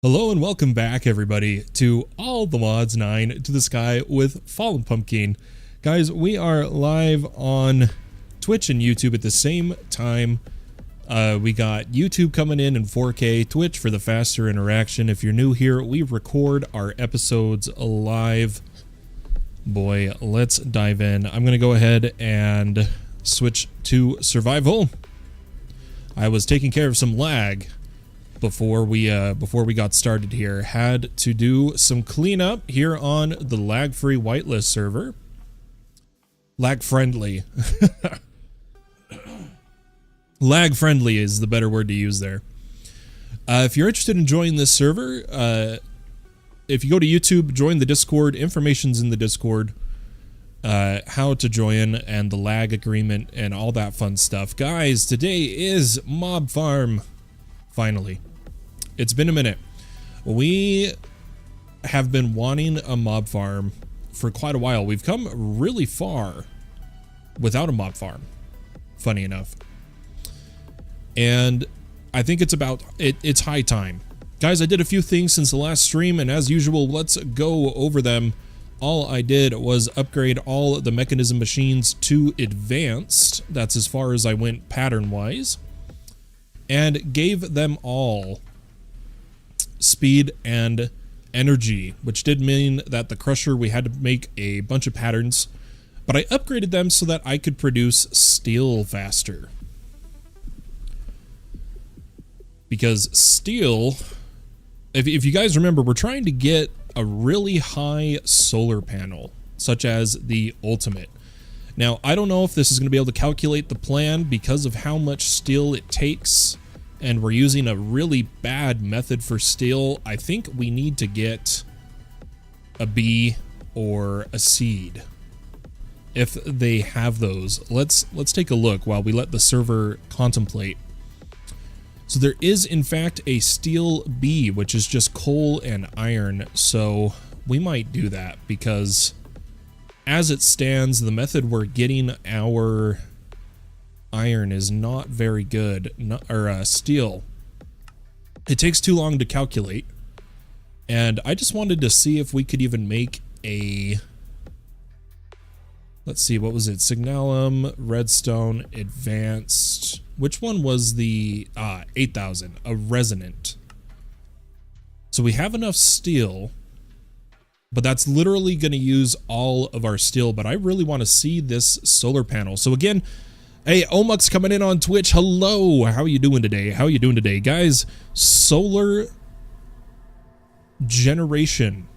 Hello and welcome back, everybody, to All the Mods 9 to the Sky with Fallen Pumpkin. Guys, we are live on Twitch and YouTube at the same time. We got YouTube coming in 4K, Twitch for the faster interaction. If you're new here, we record our episodes live. Boy, let's dive in. I'm going to go ahead and switch to survival. I was taking care of some lag before we got started here. Had to do some cleanup here on the lag-free whitelist server. Lag-friendly. Lag-friendly is the better word to use there. If you're interested in joining this server, if you go to YouTube, join the Discord. Information's in the Discord. How to join and the lag agreement and all that fun stuff. Guys, today is MOBFARM. Finally. It's been a minute. We have been wanting a MOBFARM for quite a while. We've come really far without a MOBFARM, funny enough. And I think it's high time. Guys, I did a few things since the last stream, and as usual, let's go over them. All I did was upgrade all the mechanism machines to advanced. That's as far as I went pattern-wise. And gave them all speed and energy, which did mean that the crusher, we had to make a bunch of patterns, but I upgraded them so that I could produce steel faster. Because steel, if you guys remember, we're trying to get a really high solar panel, such as the ultimate. Now, I don't know if this is going to be able to calculate the plan because of how much steel it takes, and we're using a really bad method for steel. I think we need to get a B or a seed if they have those. Let's take a look while we let the server contemplate. So there is in fact a steel B, which is just coal and iron, so we might do that because as it stands, the method we're getting our iron is not very good, steel. It takes too long to calculate, and I just wanted to see if we could even make a, let's see, what was it? Signalum, redstone, advanced. Which one was the 8,000? A resonant. So we have enough steel, but that's literally going to use all of our steel. But I really want to see this solar panel. So again, hey, Omux coming in on Twitch. Hello, how are you doing today? How are you doing today, guys? Solar generation.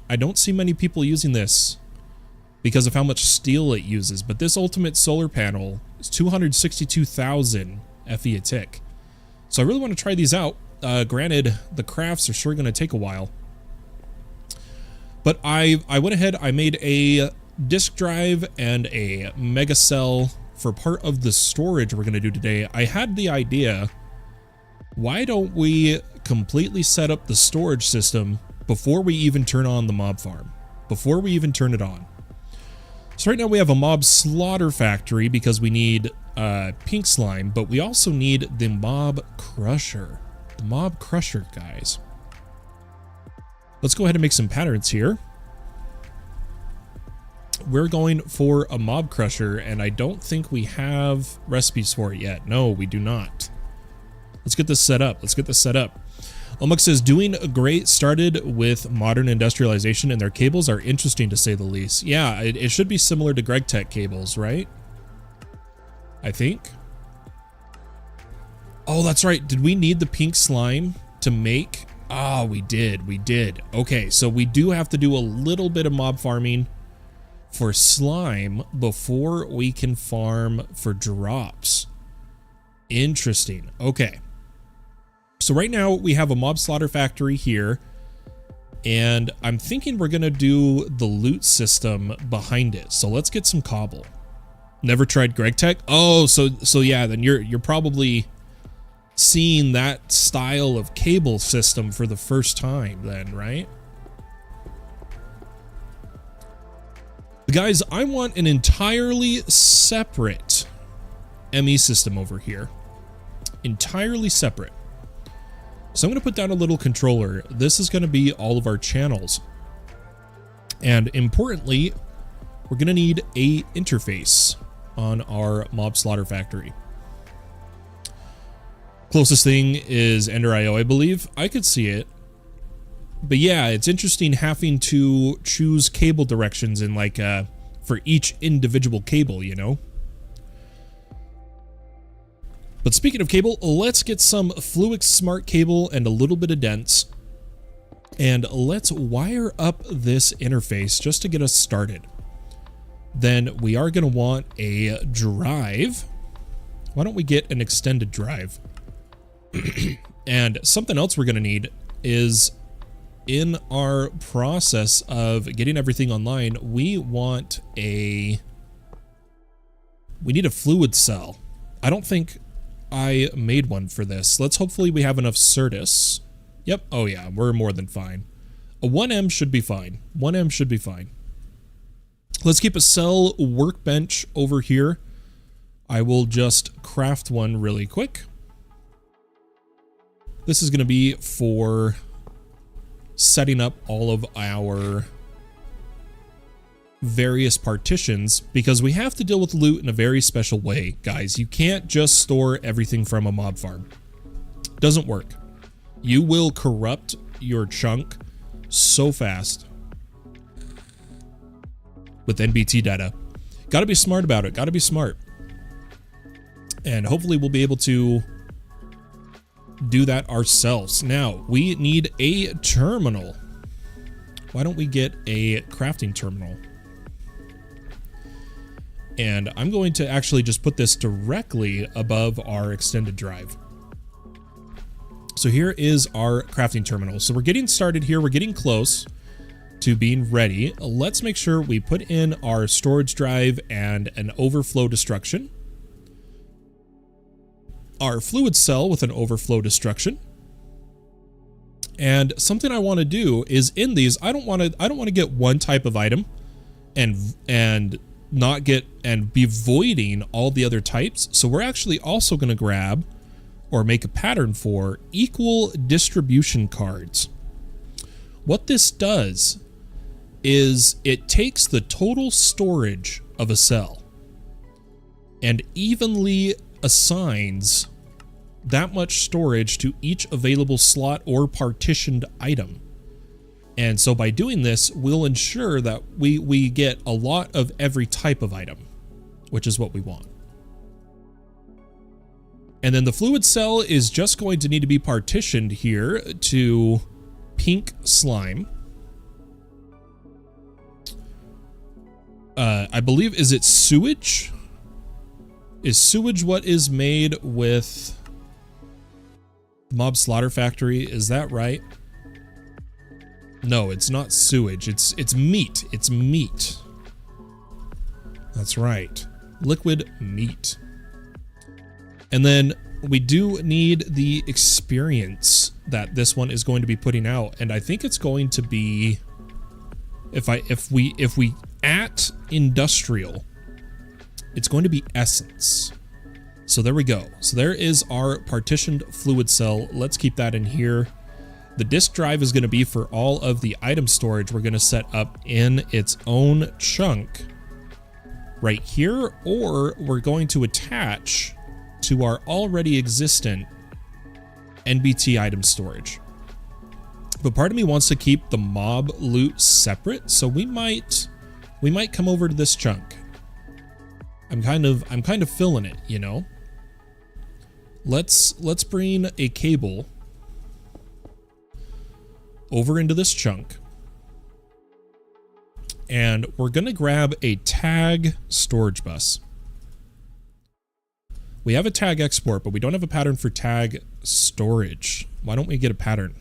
I don't see many people using this because of how much steel it uses, but this ultimate solar panel is 262,000 FE a tick. So I really want to try these out. Granted, the crafts are sure going to take a while. But I went ahead, I made a disk drive and a mega cell for part of the storage we're going to do today. I had the idea, why don't we completely set up the storage system before we even turn on the mob farm? Before we even turn it on. So right now we have a mob slaughter factory because we need pink slime, but we also need the mob crusher. The mob crusher, guys. Let's go ahead and make some patterns here. We're going for a mob crusher, and I don't think we have recipes for it yet. No, we do not. Let's get this set up. Let's get this set up. Omuk says, doing great, started with modern industrialization, and their cables are interesting to say the least. Yeah, it should be similar to Greg Tech cables, right? I think. Oh, that's right. Did we need the pink slime to make? Ah, we did. We did. Okay, so we do have to do a little bit of mob farming for slime before we can farm for drops. Interesting. Okay. So right now we have a mob slaughter factory here, and I'm thinking we're gonna do the loot system behind it. So let's get some cobble. Never tried Greg Tech? Oh, so yeah, then you're probably seeing that style of cable system for the first time then, right? Guys, I want an entirely separate ME system over here. Entirely separate. So I'm going to put down a little controller. This is going to be all of our channels. And importantly, we're going to need a interface on our mob slaughter factory. Closest thing is Ender IO, I believe. I could see it. But yeah, it's interesting having to choose cable directions in like for each individual cable, you know? But speaking of cable, let's get some Fluix Smart cable and a little bit of Dense. And let's wire up this interface just to get us started. Then we are going to want a drive. Why don't we get an extended drive? And something else we're going to need is in our process of getting everything online, we need a fluid cell. I don't think I made one for this. Hopefully we have enough Certus. Yep. Oh yeah, we're more than fine. A 1M should be fine. 1M should be fine. Let's keep a cell workbench over here. I will just craft one really quick. This is going to be for setting up all of our various partitions, because we have to deal with loot in a very special way, guys. You can't just store everything from a mob farm. Doesn't work. You will corrupt your chunk so fast with NBT data. Got to be smart about it. Got to be smart. And hopefully we'll be able to do that ourselves. Now, we need a terminal. Why don't we get a crafting terminal? And I'm going to actually just put this directly above our extended drive. So here is our crafting terminal. So we're getting started here. We're getting close to being ready. Let's make sure we put in our storage drive and an overflow destruction. Our fluid cell with an overflow destruction. And something I want to do is in these, I don't want to get one type of item and not get and be voiding all the other types. So we're actually also going to grab or make a pattern for equal distribution cards. What this does is it takes the total storage of a cell and evenly assigns that much storage to each available slot or partitioned item. And so by doing this, we'll ensure that we get a lot of every type of item, which is what we want. And then the fluid cell is just going to need to be partitioned here to pink slime. I believe, is it sewage? Is sewage what is made with Mob Slaughter Factory? Is that right? No, it's not sewage. It's meat. It's meat. That's right. Liquid meat. And then we do need the experience that this one is going to be putting out, and I think it's going to be if we at industrial, it's going to be essence. So there we go. So there is our partitioned fluid cell. Let's keep that in here. The disk drive is going to be for all of the item storage we're going to set up in its own chunk right here, or we're going to attach to our already existent NBT item storage. But part of me wants to keep the mob loot separate, so we might come over to this chunk. I'm kind of filling it, you know. Let's bring a cable over into this chunk, and we're gonna grab a tag storage bus. We have a tag export, but we don't have a pattern for tag storage. Why don't we get a pattern?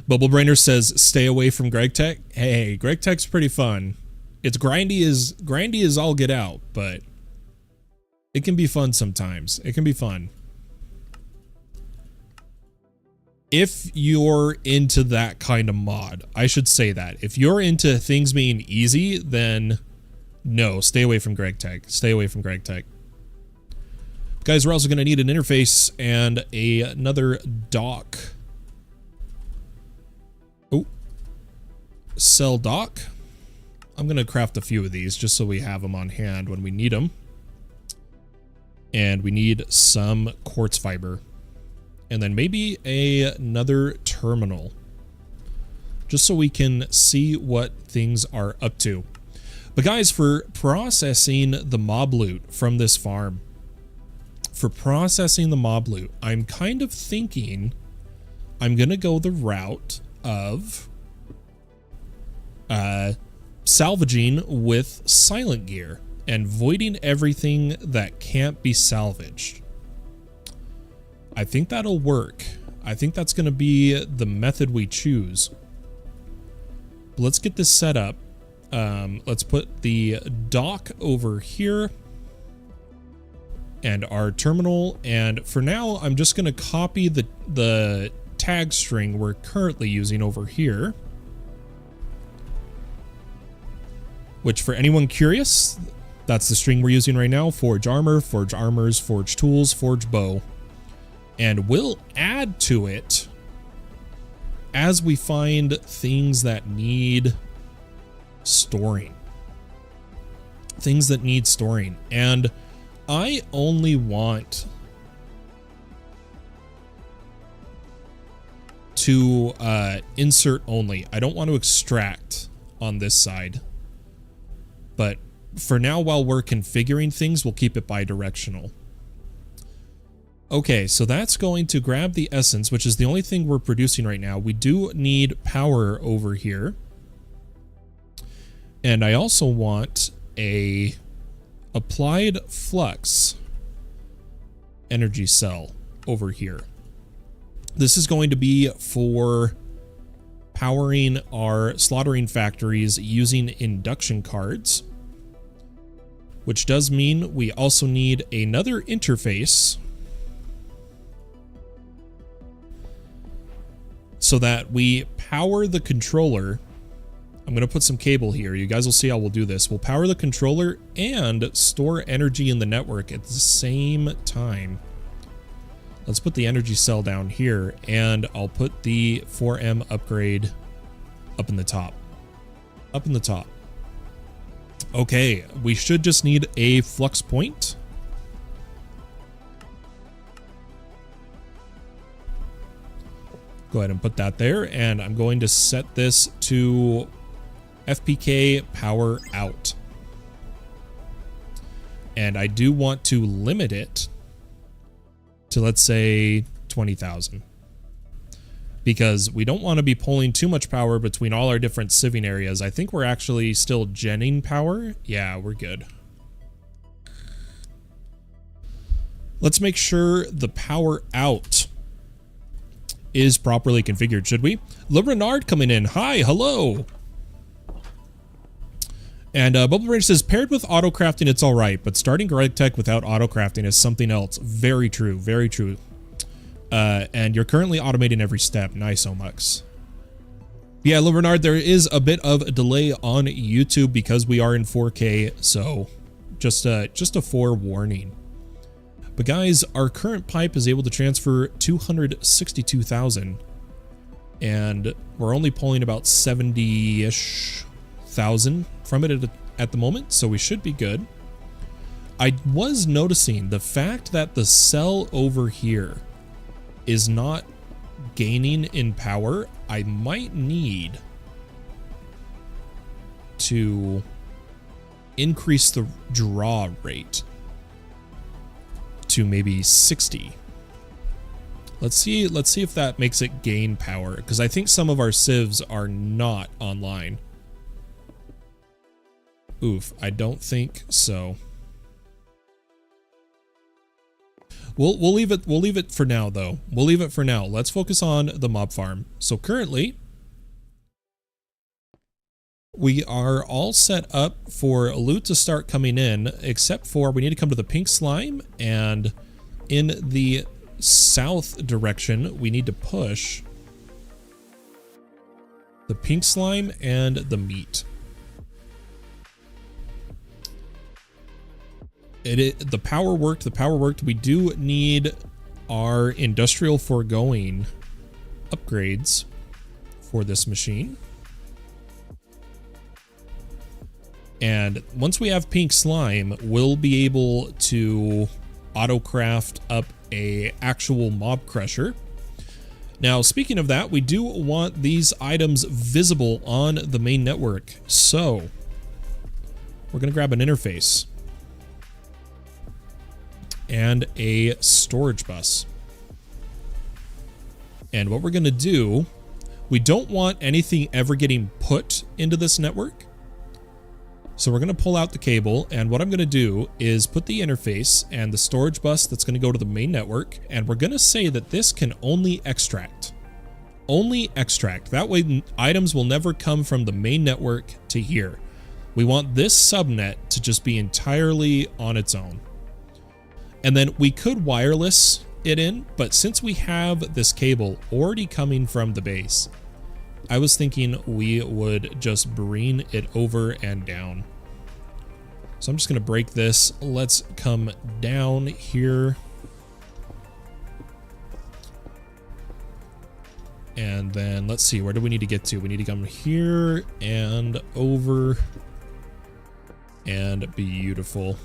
Bubblebrainer says, stay away from Greg Tech. Hey, Greg Tech's pretty fun. It's grindy as all get out, but it can be fun sometimes. It can be fun. If you're into that kind of mod, I should say that. If you're into things being easy, then no, stay away from Greg Tech. Stay away from Greg Tech. Guys, we're also going to need an interface and another dock. Oh, cell dock. I'm going to craft a few of these just so we have them on hand when we need them. And we need some quartz fiber. And then maybe another terminal. Just so we can see what things are up to. But guys, for processing the mob loot from this farm, I'm kind of thinking I'm going to go the route of salvaging with silent gear and voiding everything that can't be salvaged. I think that'll work. I think that's going to be the method we choose. But let's get this set up. Let's put the dock over here and our terminal. And for now, I'm just going to copy the tag string we're currently using over here. Which, for anyone curious, that's the string we're using right now. Forge armor, forge armors, forge tools, forge bow. And we'll add to it as we find things that need storing. Things that need storing. And I only want to insert only. I don't want to extract on this side. But for now, while we're configuring things, we'll keep it bidirectional. Okay, so that's going to grab the essence, which is the only thing we're producing right now. We do need power over here. And I also want a applied flux energy cell over here. This is going to be for powering our slaughtering factories using induction cards, which does mean we also need another interface so that we power the controller. I'm going to put some cable here. You guys will see how we'll do this. We'll power the controller and store energy in the network at the same time. Let's put the energy cell down here, and I'll put the 4M upgrade up in the top. Up in the top. Okay, we should just need a flux point. Go ahead and put that there, and I'm going to set this to FPK power out. And I do want to limit it to, let's say, 20,000. Because we don't want to be pulling too much power between all our different sieving areas. I think we're actually still genning power. Yeah, we're good. Let's make sure the power out is properly configured, should we? Le Renard coming in. Hi, hello. And Bubble Range says, paired with auto crafting, it's all right, but starting Garlic Tech without auto crafting is something else. Very true, very true. And you're currently automating every step. Nice, Omux. Yeah, Le Renard, there is a bit of a delay on YouTube because we are in 4K, so just a forewarning. But guys, our current pipe is able to transfer 262,000, and we're only pulling about 70-ish thousand from it at the moment, so we should be good. I was noticing the fact that the cell over here is not gaining in power. I might need to increase the draw rate to maybe 60. Let's see if that makes it gain power, because I think some of our sieves are not online. Oof, I don't think so. We'll leave it for now though. We'll leave it for now. Let's focus on the mob farm. So currently we are all set up for loot to start coming in, except for we need to come to the pink slime, and in the south direction we need to push the pink slime and the meat. The power worked. The power worked. We do need our industrial foregoing upgrades for this machine. And once we have pink slime, we'll be able to auto craft up a actual mob crusher. Now, speaking of that, we do want these items visible on the main network. So we're going to grab an interface and a storage bus. And what we're going to do, we don't want anything ever getting put into this network. So we're going to pull out the cable, and what I'm going to do is put the interface and the storage bus that's going to go to the main network, and we're going to say that this can only extract. Only extract. That way items will never come from the main network to here. We want this subnet to just be entirely on its own. And then we could wireless it in, but since we have this cable already coming from the base, I was thinking we would just bring it over and down. So I'm just going to break this. Let's come down here. And then let's see, where do we need to get to? We need to come here and over. And beautiful.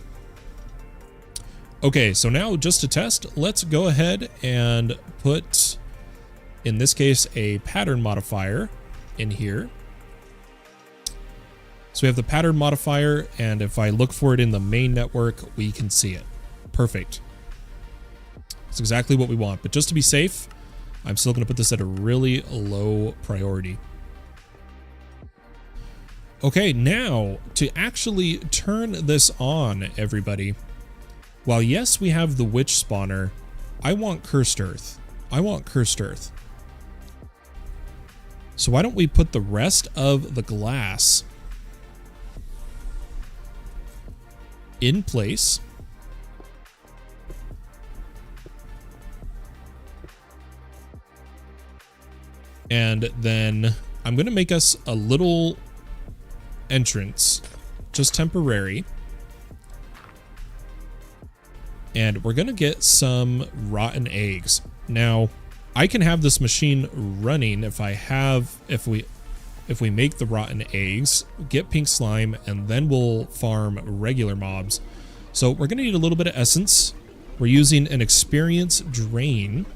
Okay, so now just to test, let's go ahead and put, in this case, a pattern modifier in here. So we have the pattern modifier, and if I look for it in the main network, we can see it. Perfect. That's exactly what we want, but just to be safe, I'm still going to put this at a really low priority. Okay, now to actually turn this on, everybody. While yes, we have the witch spawner, I want cursed earth. I want cursed earth. So why don't we put the rest of the glass in place. And then I'm going to make us a little entrance, just temporary. And we're going to get some rotten eggs. Now, I can have this machine running if we make the rotten eggs, get pink slime, and then we'll farm regular mobs. So we're going to need a little bit of essence. We're using an experience drain.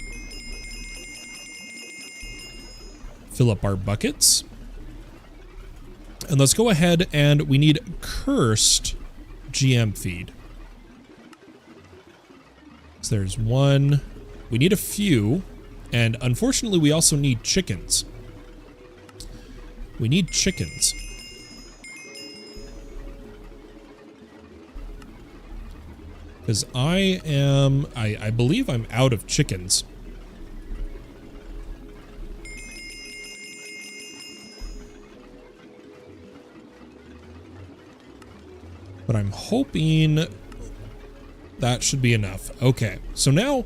Fill up our buckets. And let's go ahead, and we need cursed GM feed. So there's one. We need a few. And unfortunately, we also need chickens. We need chickens. Because I believe I'm out of chickens. But I'm hoping that should be enough. Okay, so now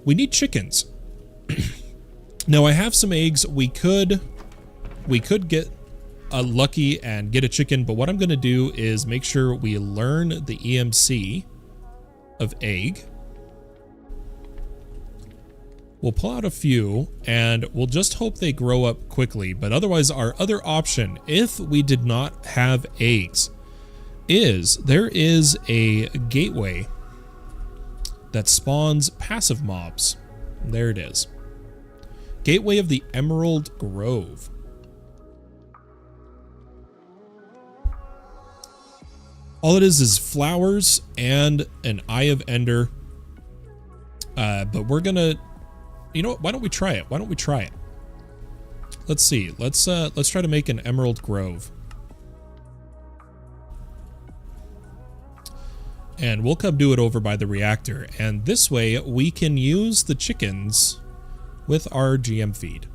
we need chickens. Now I have some eggs. We could get lucky and get a chicken, but what I'm going to do is make sure we learn the EMC of egg. We'll pull out a few, and we'll just hope they grow up quickly. But otherwise, our other option, if we did not have eggs, is there is a gateway that spawns passive mobs. There it is. Gateway of the Emerald Grove. All it is flowers and an Eye of Ender. But we're gonna, you know what? Why don't we try it? Why don't we try it? Let's see. Let's try to make an Emerald Grove. And we'll come do it over by the reactor. And this way we can use the chickens with our GM feed.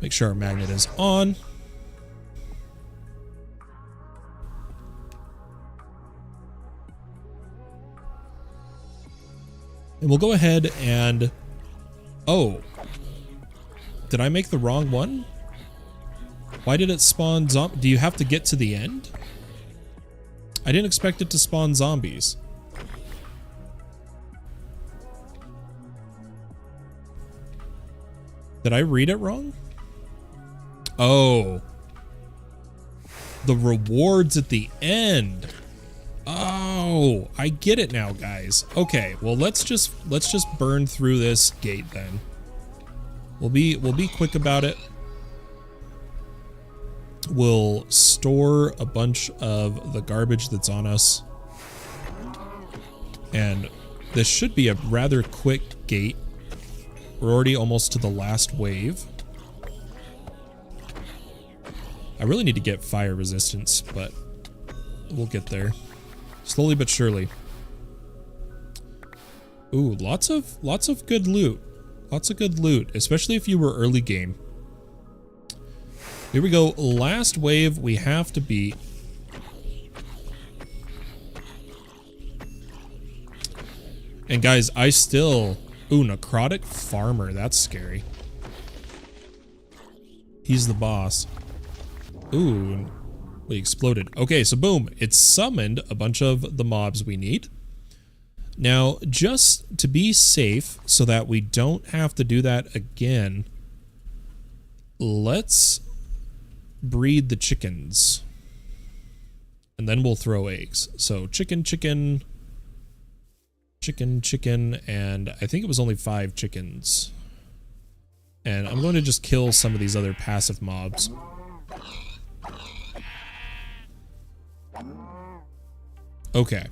Make sure our magnet is on. And we'll go ahead and... Oh. Did I make the wrong one? Why did it spawn zombie? Do you have to get to the end? I didn't expect it to spawn zombies. Did I read it wrong? Oh. The rewards at the end. Oh, I get it now, guys. Okay, well let's just burn through this gate then. We'll be quick about it. We'll store a bunch of the garbage that's on us. And this should be a rather quick gate. We're already almost to the last wave. I really need to get fire resistance, but we'll get there. Slowly but surely. Ooh, lots of good loot. Lots of good loot, especially if you were early game. Here we go. Last wave we have to beat. And guys, I still... Ooh, necrotic farmer. That's scary. He's the boss. Ooh, we exploded. Okay, so boom. It summoned a bunch of the mobs we need. Now, just to be safe so that we don't have to do that again, let's breed the chickens. And then we'll throw eggs. So chicken, chicken, chicken, chicken, and I think it was only 5 chickens. And I'm going to just kill some of these other passive mobs. Okay.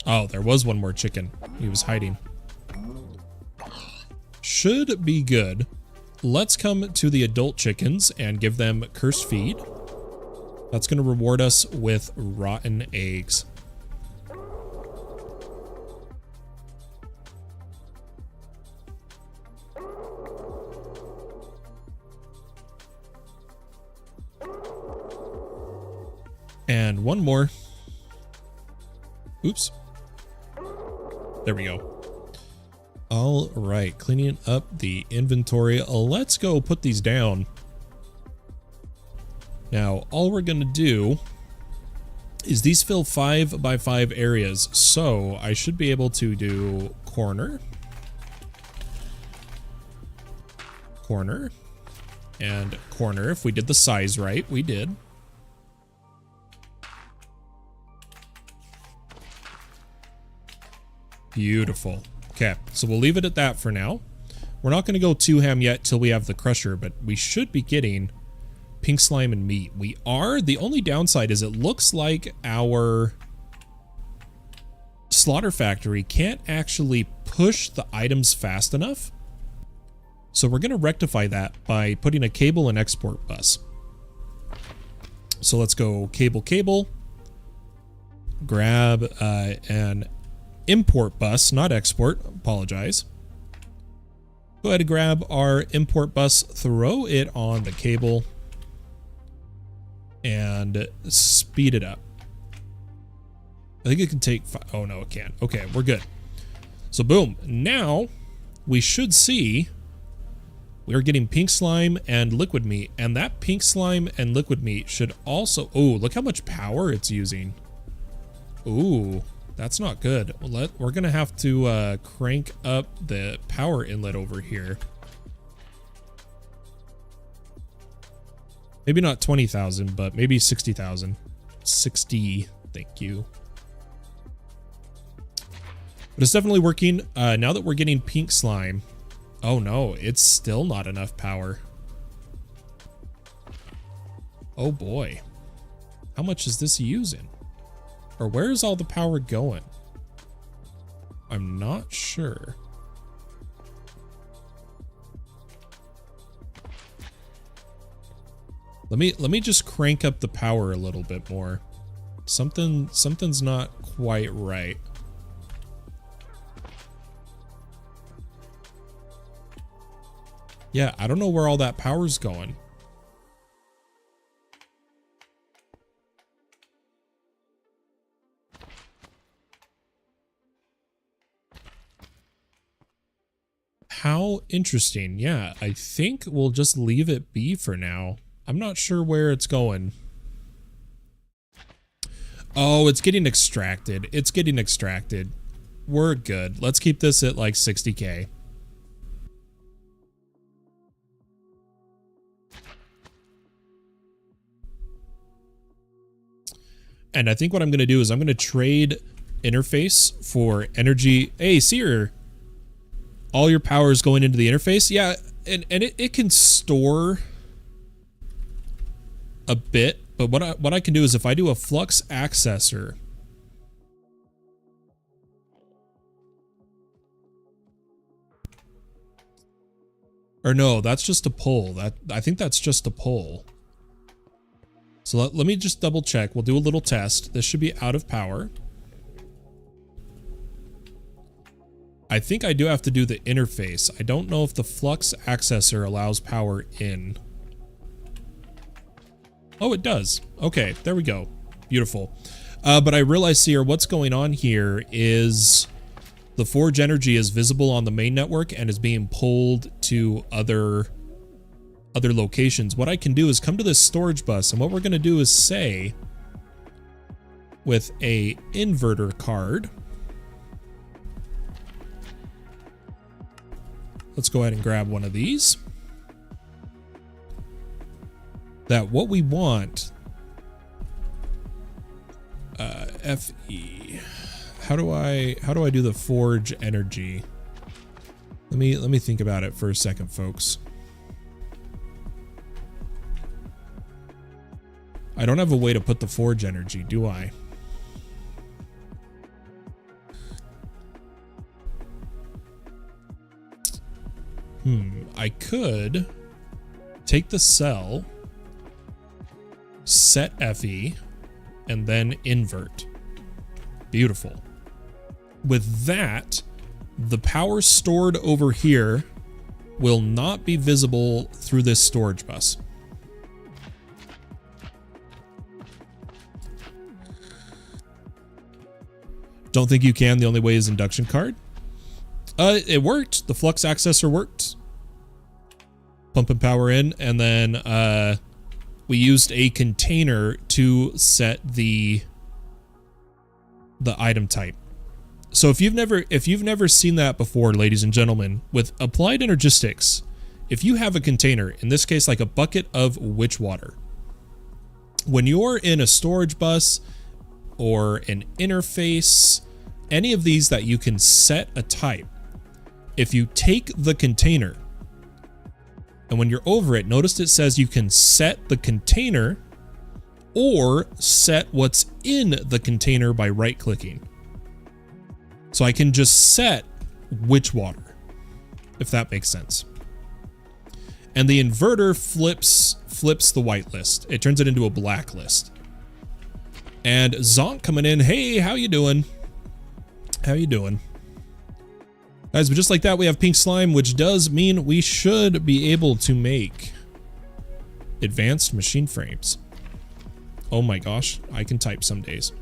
Oh, there was one more chicken. He was hiding. Should be good. Let's come to the adult chickens and give them cursed feed. That's going to reward us with rotten eggs. And one more. Oops. There we go. All right, cleaning up the inventory. Let's go put these down. Now, all we're going to do is these fill 5 by 5 areas. So I should be able to do corner, corner, and corner. If we did the size right, we did. Beautiful. Okay, so we'll leave it at that for now. We're not going to go too ham yet till we have the crusher, but we should be getting pink slime and meat. We are. The only downside is it looks like our slaughter factory can't actually push the items fast enough. So we're going to rectify that by putting a cable and export bus. So let's go cable, cable. Grab an import bus, not export. Apologize. Go ahead and grab our import bus, throw it on the cable, and speed it up. I think it can take oh no, it can't. Okay, we're good. So boom, now we should see we're getting pink slime and liquid meat, and that pink slime and liquid meat should also, oh, look how much power it's using. Ooh, that's not good. We're gonna have to crank up the power inlet over here. Maybe not 20,000, but maybe 60,000. 60, thank you. But it's definitely working. Now that we're getting pink slime. Oh no, it's still not enough power. Oh boy. How much is this using? Or where is all the power going? I'm not sure. Let me just crank up the power a little bit more. Something's not quite right. Yeah, I don't know where all that power's going. How interesting. Yeah, I think we'll just leave it be for now. I'm not sure where it's going. Oh, it's getting extracted. It's getting extracted. We're good. Let's keep this at like 60K. And I think what I'm going to do is I'm going to trade interface for energy. Hey, Seer, all your power is going into the interface. Yeah, and it can store a bit, but what I can do is if I do a flux accessor, or no, that's just a pull. I think that's just a pull. So let me just double check. We'll do a little test. This should be out of power. I think I do have to do the interface. I don't know if the flux accessor allows power in. Oh, it does. Okay, there we go. Beautiful. But I realize here what's going on here is the forge energy is visible on the main network and is being pulled to other locations. What I can do is come to this storage bus, and what we're going to do is say with a inverter card. Let's go ahead and grab one of these. That what we want, FE. How do I do the forge energy? Let me think about it for a second, folks. I don't have a way to put the forge energy, do I? I could take the cell, set FE, and then invert. Beautiful. With that, the power stored over here will not be visible through this storage bus. Don't think you can. The only way is induction card. It worked. The flux accessor worked. Pumping power in, and then we used a container to set the item type. So if you've never seen that before, ladies and gentlemen, with applied energistics, if you have a container, in this case like a bucket of witch water, when you're in a storage bus or an interface, any of these that you can set a type, if you take the container, and when you're over it, notice it says you can set the container or set what's in the container by right-clicking. So I can just set witch water, if that makes sense. And the inverter flips the white list. It turns it into a black list. And Zonk coming in. Hey, how you doing? How you doing? Guys, but just like that, we have pink slime, which does mean we should be able to make advanced machine frames. Oh my gosh, I can type some days.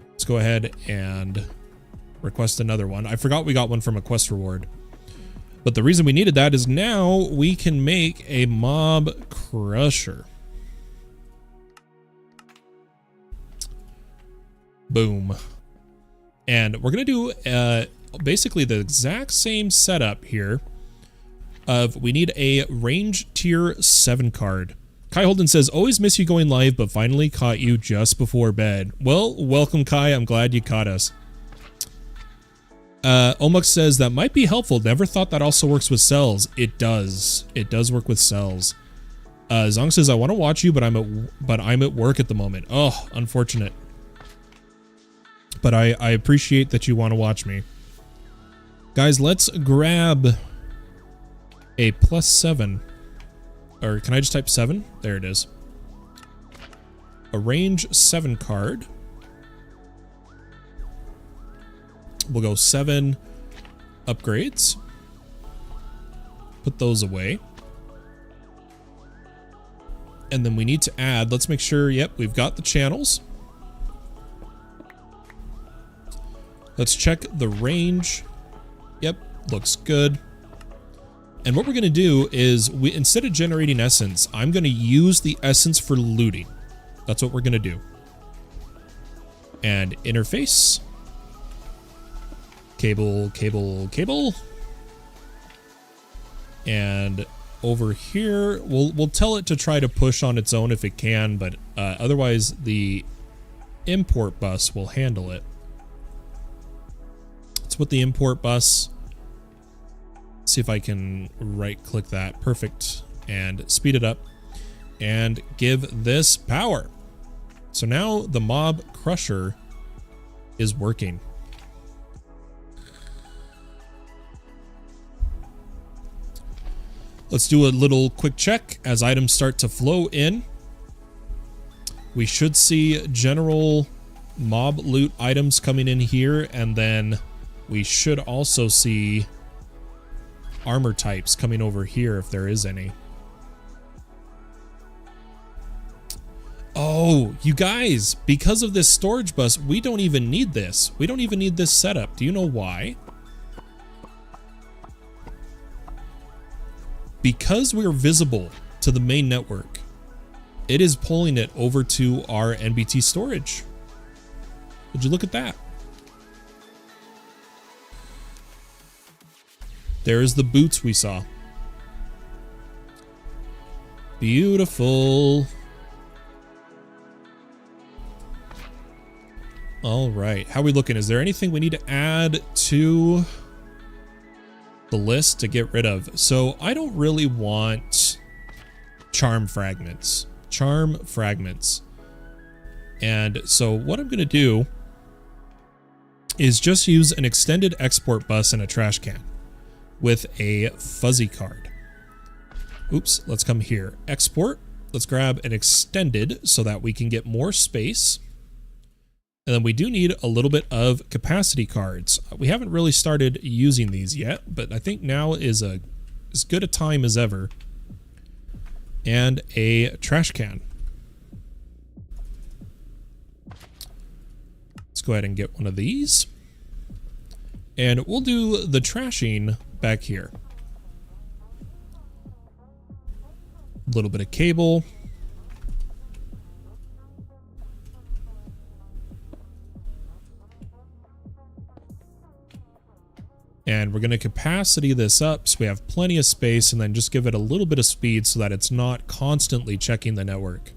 Let's go ahead and request another one. I forgot we got one from a quest reward. But the reason we needed that is now we can make a mob crusher. Boom. And we're going to do basically the exact same setup here of we need a range tier 7 card. Kai Holden says, always miss you going live, but finally caught you just before bed. Well, welcome, Kai. I'm glad you caught us. Omuk says, that might be helpful. Never thought that also works with cells. It does. It does work with cells. Zong says, I want to watch you, but I'm at work at the moment. Oh, unfortunate. But I appreciate that you want to watch me. Guys, let's grab a +7. Or can I just type 7? There it is. A range 7 card. We'll go 7 upgrades. Put those away. And then we need to add, let's make sure, yep, we've got the channels. Let's check the range. Yep, Looks good. And what we're going to do is, instead of generating essence, I'm going to use the essence for looting. That's what we're going to do. And interface. Cable, cable, cable. And over here, we'll tell it to try to push on its own if it can, but otherwise the import bus will handle it. Let's put the import bus. See if I can right click that. Perfect. And speed it up and give this power. So now the mob crusher is working. Let's do a little quick check as items start to flow in. We should see general mob loot items coming in here, and then we should also see armor types coming over here if there is any. Oh, you guys, because of this storage bus, we don't even need this. We don't even need this setup. Do you know why? Because we're visible to the main network, it is pulling it over to our NBT storage. Would you look at that? There's the boots we saw. Beautiful. All right, how are we looking? Is there anything we need to add to the list to get rid of? So I don't really want charm fragments. Charm fragments. And so what I'm going to do is just use an extended export bus and a trash can with a fuzzy card. Oops, let's come here. Export. Let's grab an extended so that we can get more space. And then we do need a little bit of capacity cards. We haven't really started using these yet, but I think now is as good a time as ever. And a trash can. Let's go ahead and get one of these. And we'll do the trashing back here. A little bit of cable. And we're going to capacity this up so we have plenty of space, and then just give it a little bit of speed so that it's not constantly checking the network.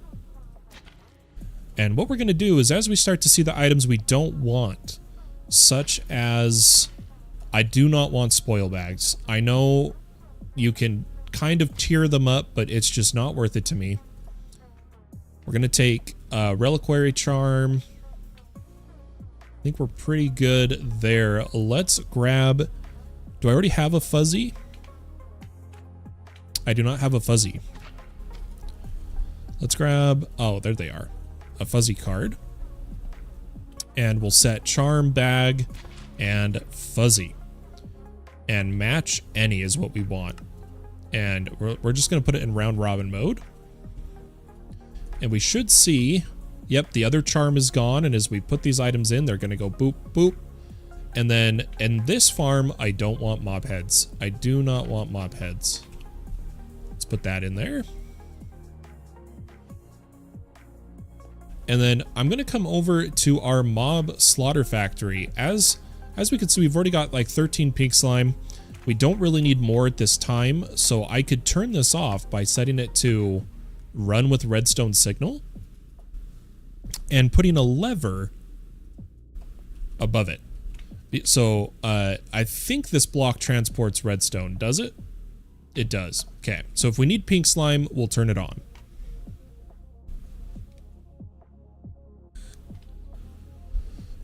And what we're going to do is, as we start to see the items we don't want, such as, I do not want spoil bags. I know you can kind of tier them up, but it's just not worth it to me. We're going to take Reliquary Charm. I think we're pretty good there. Let's grab... Do I already have a fuzzy? I do not have a fuzzy. Let's grab... Oh, there they are. A fuzzy card. And we'll set charm, bag, and fuzzy. And match any is what we want. And we're just going to put it in round robin mode. And we should see... Yep, the other charm is gone, and as we put these items in, they're going to go boop, boop. And then in this farm, I don't want mob heads. I do not want mob heads. Let's put that in there. And then I'm going to come over to our mob slaughter factory. As we can see, we've already got like 13 pink slime. We don't really need more at this time, so I could turn this off by setting it to run with redstone signal and putting a lever above it. So I think this block transports redstone. Does it? It does. Okay, so if we need pink slime, we'll turn it on.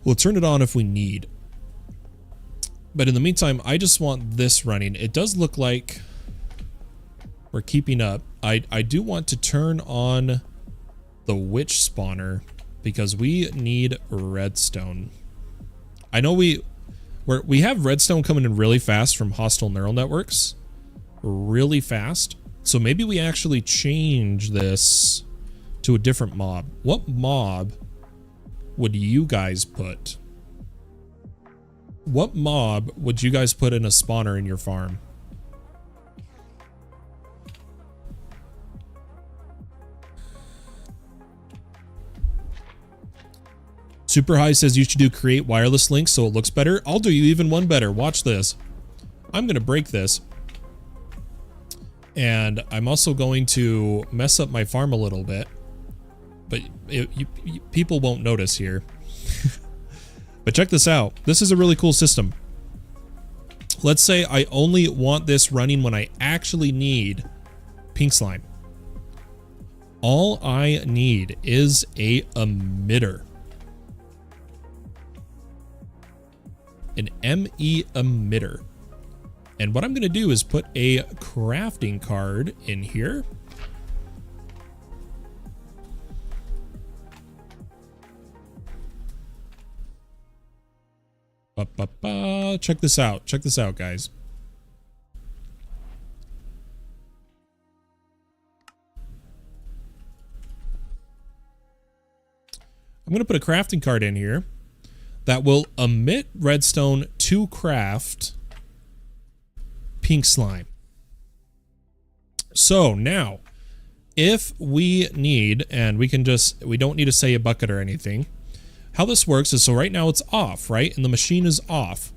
We'll turn it on if we need. But in the meantime, I just want this running. It does look like we're keeping up. I do want to turn on the witch spawner because we need redstone. I know we have redstone coming in really fast from hostile neural networks. Really fast. So maybe we actually change this to a different mob. What mob would you guys put? What mob would you guys put in a spawner in your farm? Super High says you should do create wireless links so it looks better. I'll do you even one better. Watch this. I'm going to break this. And I'm also going to mess up my farm a little bit. But people won't notice here. But check this out. This is a really cool system. Let's say I only want this running when I actually need pink slime. All I need is a emitter. An ME emitter. And what I'm going to do is put a crafting card in here. Check this out. Check this out, guys. I'm going to put a crafting card in here that will emit redstone to craft pink slime. So now, if we need, and we don't need to say a bucket or anything. How this works is, so right now it's off, right? And the machine is off.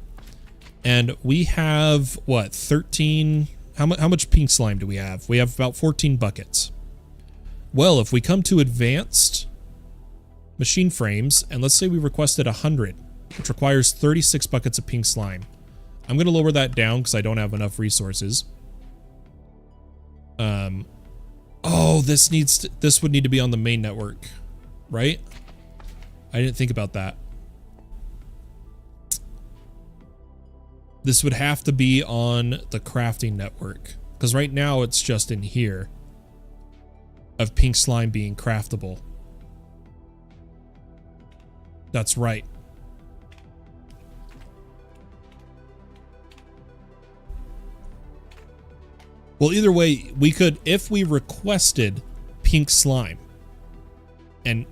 And we have, what, 13, how much pink slime do we have? We have about 14 buckets. Well, if we come to advanced machine frames, and let's say we requested 100, which requires 36 buckets of pink slime. I'm going to lower that down because I don't have enough resources. Oh, this would need to be on the main network, right? I didn't think about that. This would have to be on the crafting network because right now it's just in here of pink slime being craftable. That's right. Well, either way, we could, if we requested pink slime and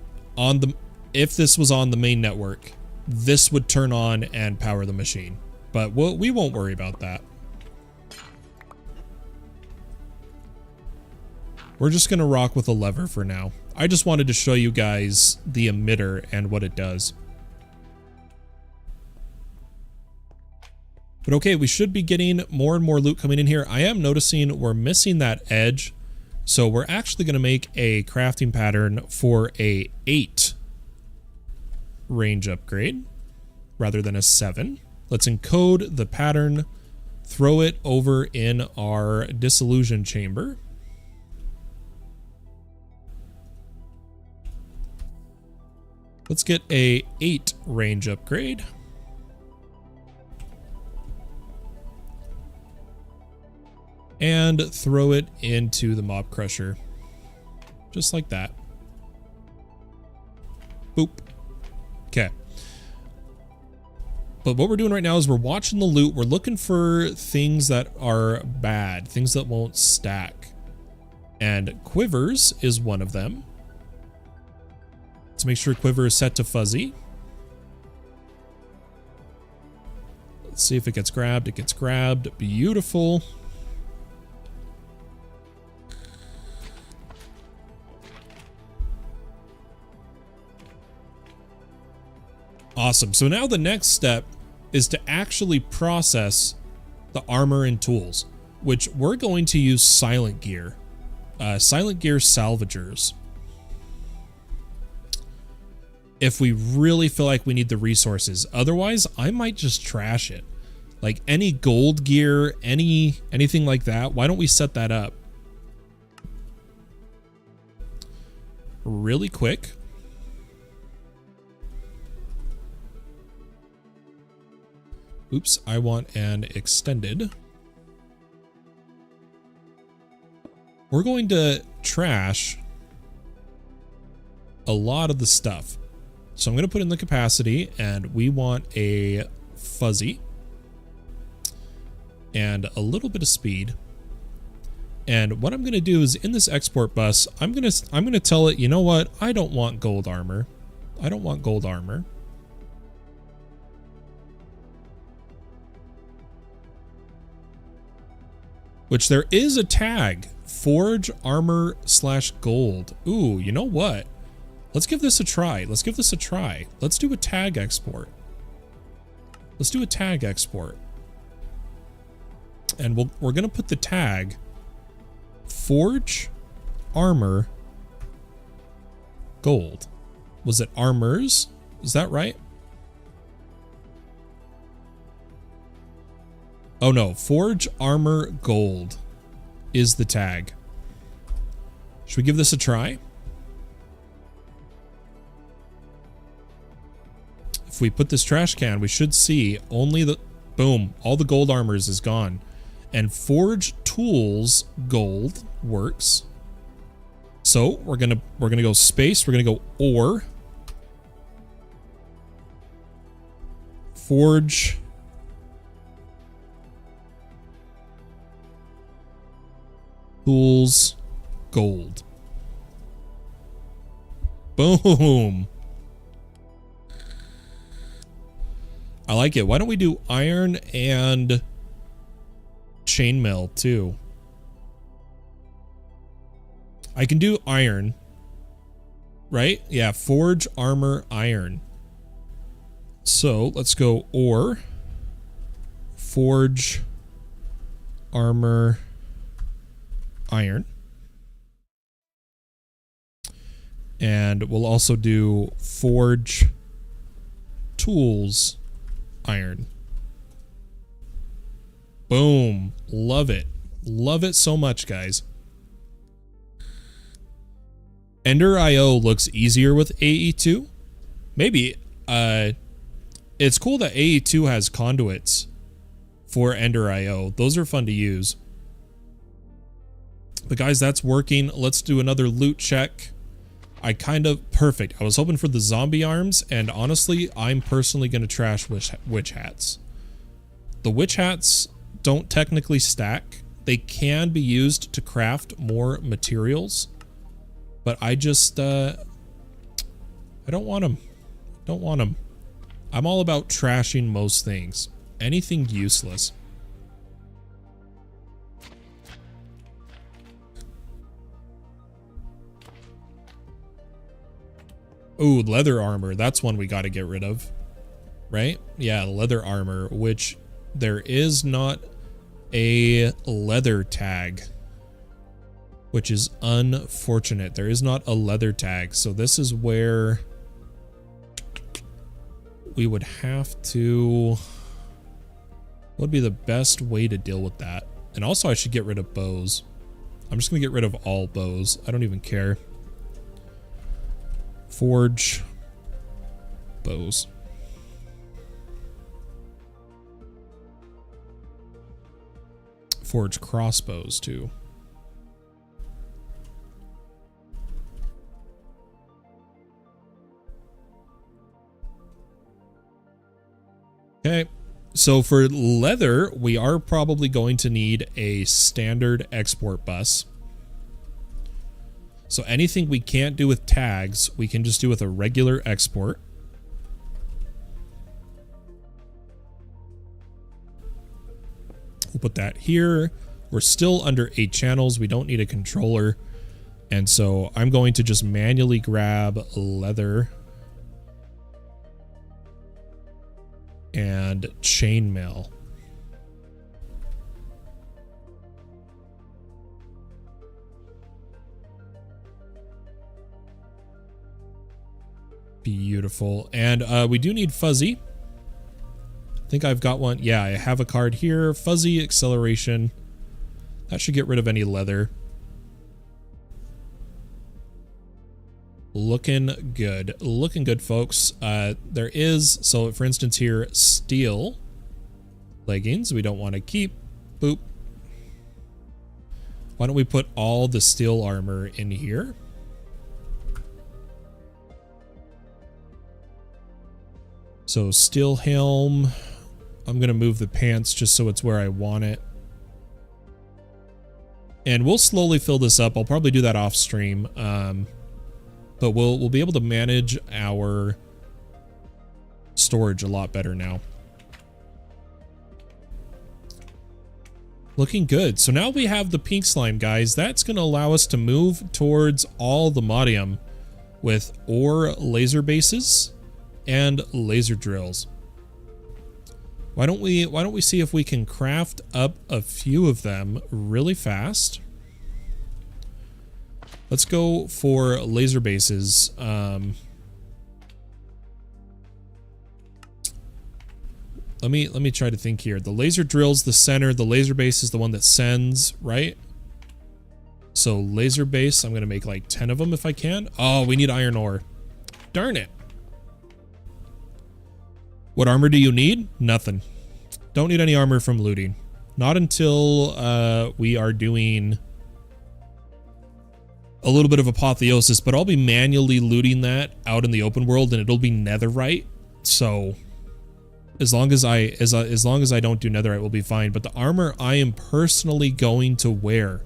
if this was on the main network, this would turn on and power the machine. But we won't worry about that. We're just going to rock with a lever for now. I just wanted to show you guys the emitter and what it does. But okay, we should be getting more and more loot coming in here. I am noticing we're missing that edge. So we're actually going to make a crafting pattern for a 8 range upgrade rather than a 7. Let's encode the pattern, throw it over in our dissolution chamber. Let's get a 8 range upgrade. And throw it into the mob crusher. Just like that. Boop. Okay. But what we're doing right now is we're watching the loot. We're looking for things that are bad, things that won't stack. And quivers is one of them. Let's make sure quiver is set to fuzzy. Let's see if it gets grabbed. It gets grabbed. Beautiful. Awesome. So now the next step is to actually process the armor and tools, which we're going to use silent gear. Silent gear salvagers. If we really feel like we need the resources. Otherwise, I might just trash it. Like any gold gear, anything like that. Why don't we set that up really quick? Oops, I want an extended. We're going to trash a lot of the stuff. So I'm going to put in the capacity, and we want a fuzzy and a little bit of speed. And what I'm going to do is in this export bus, I'm going to tell it, you know what? I don't want gold armor. I don't want gold armor. which there is a tag, forge armor / gold. Ooh, you know what? Let's give this a try. Let's give this a try. Let's do a tag export. Let's do a tag export. And we're going to put the tag forge armor gold. Was it armors? Is that right? Oh no, forge armor gold is the tag. Should we give this a try? If we put this trash can, we should see only the, boom, all the gold armors is gone. And forge tools gold works. So we're gonna go space, we're gonna go or forge tools gold. Boom. I like it. Why don't we do iron and chainmail too? I can do iron, right? Yeah, forge armor iron. So let's go or forge armor iron. And we'll also do forge tools iron. Boom. Love it. Love it so much, guys. Ender IO looks easier with AE2. Maybe. It's cool that AE2 has conduits for Ender IO. Those are fun to use. But guys, that's working. Let's do another loot check. Perfect. I was hoping for the zombie arms, and honestly, I'm personally going to trash witch hats. The witch hats don't technically stack. They can be used to craft more materials, but I just, I don't want them. Don't want them. I'm all about trashing most things. Anything useless. Ooh, leather armor. That's one we got to get rid of. Right? Yeah, leather armor, which there is not a leather tag, which is unfortunate. There is not a leather tag. So this is where we would have to... What would be the best way to deal with that? And also I should get rid of bows. I'm just going to get rid of all bows. I don't even care. Forge bows. Forge crossbows too. Okay, so for leather, we are probably going to need a standard export bus. So anything we can't do with tags, we can just do with a regular export. We'll put that here. We're still under 8 channels. We don't need a controller. And so I'm going to just manually grab leather and chainmail. Beautiful. And we do need fuzzy. I think I've got one. Yeah, I have a card here. Fuzzy acceleration. That should get rid of any leather. Looking good. Looking good, folks. There is, so for instance here, steel leggings we don't want to keep. Boop. Why don't we put all the steel armor in here? So steel helm. I'm going to move the pants just so it's where I want it. And we'll slowly fill this up. I'll probably do that off stream. But we'll be able to manage our storage a lot better now. Looking good. So now we have the pink slime, guys. That's going to allow us to move towards all the modium with ore laser bases and laser drills. Why don't we see if we can craft up a few of them really fast? Let's go for laser bases. Let me try to think here. The laser drill's the center. The laser base is the one that sends, right? So laser base, I'm gonna make like 10 of them if I can. Oh, we need iron ore. Darn it. What armor do you need? Nothing. Don't need any armor from looting. Not until we are doing a little bit of apotheosis, but I'll be manually looting that out in the open world, and it'll be netherite. So as long as I don't do netherite, we'll be fine. But the armor I am personally going to wear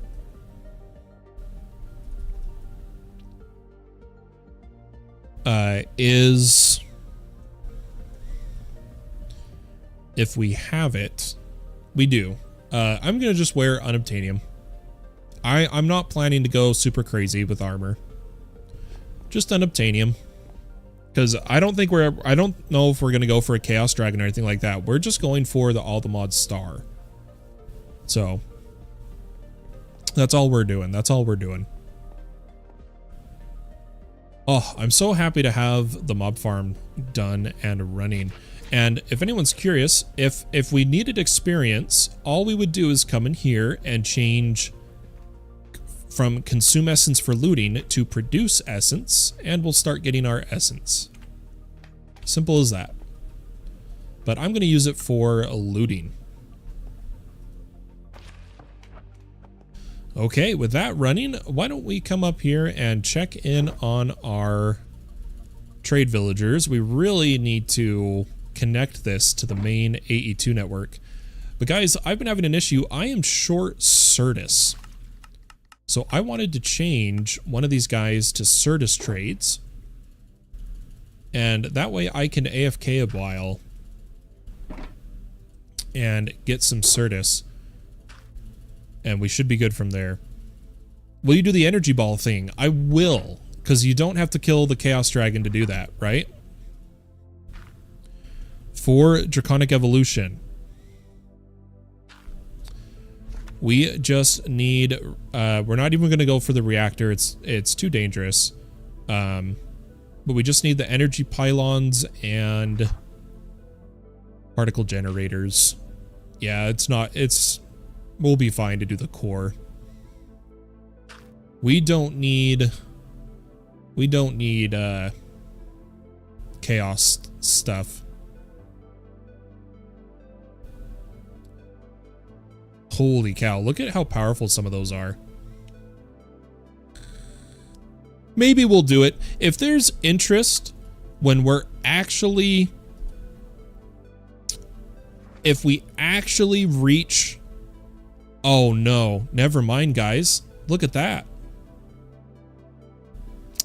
is, if we have it, we do. I'm gonna just wear unobtainium. I'm not planning to go super crazy with armor. Just unobtainium. Because I don't know if we're gonna go for a Chaos Dragon or anything like that. We're just going for the all the mods star. So that's all we're doing. That's all we're doing. Oh, I'm so happy to have the mob farm done and running. And if anyone's curious, if we needed experience, all we would do is come in here and change from consume essence for looting to produce essence, and we'll start getting our essence. Simple as that. But I'm going to use it for looting. Okay, with that running, why don't we come up here and check in on our trade villagers. We really need to connect this to the main AE2 network. But guys, I've been having an issue. I am short Certus. So I wanted to change one of these guys to Certus trades. And that way I can AFK a while and get some Certus. And we should be good from there. Will you do the energy ball thing? I will, because you don't have to kill the Chaos Dragon to do that, right? For Draconic Evolution, we just need, we're not even going to go for the reactor. It's too dangerous. But we just need the energy pylons and particle generators. Yeah, we'll be fine to do the core. We don't need chaos stuff. Holy cow, look at how powerful some of those are. Maybe we'll do it. If there's interest when we're actually... If we actually reach... Oh no, never mind guys. Look at that.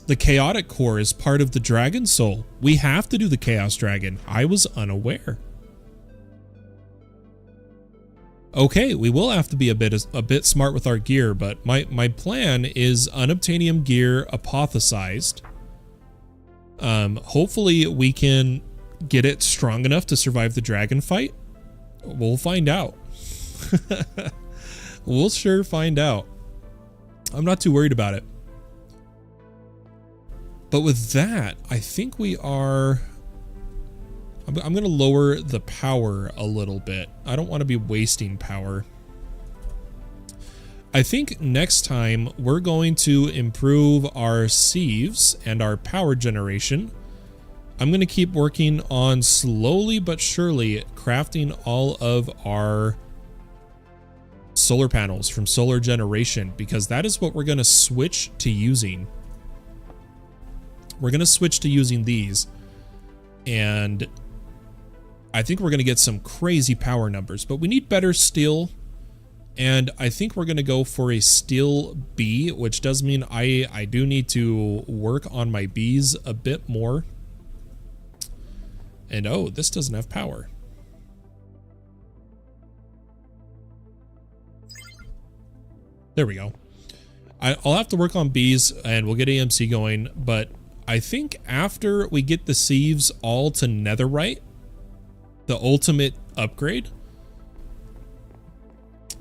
The chaotic core is part of the dragon soul. We have to do the chaos dragon. I was unaware. Okay, we will have to be a bit smart with our gear, but my plan is unobtainium gear apothesized. Hopefully we can get it strong enough to survive the dragon fight. We'll find out. We'll sure find out. I'm not too worried about it. But with that, I think we are... I'm going to lower the power a little bit. I don't want to be wasting power. I think next time we're going to improve our sieves and our power generation. I'm going to keep working on slowly but surely crafting all of our solar panels from solar generation, because that is what we're going to switch to using. We're going to switch to using these, and I think we're going to get some crazy power numbers, but we need better steel, and I think we're going to go for a steel B, which does mean I do need to work on my Bs a bit more. And oh, this doesn't have power. There we go. I'll have to work on bees and we'll get AMC going, but I think after we get the sieves all to netherite, the ultimate upgrade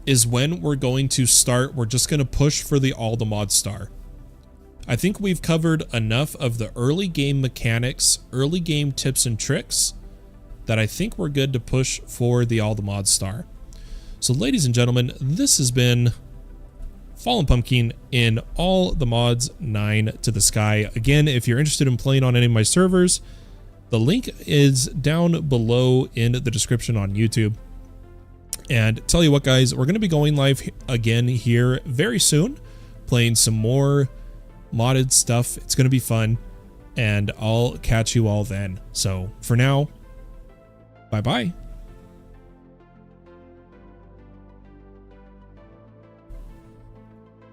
is when we're going to start. We're just going to push for the all the mod star. I think we've covered enough of the early game mechanics, early game tips and tricks that I think we're good to push for the all the mod star. So ladies and gentlemen, this has been Fallen Pumpkin in all the mods 9 to the sky. Again, if you're interested in playing on any of my servers, the link is down below in the description on YouTube. And tell you what, guys, we're going to be going live again here very soon, playing some more modded stuff. It's going to be fun, and I'll catch you all then. So for now, bye-bye.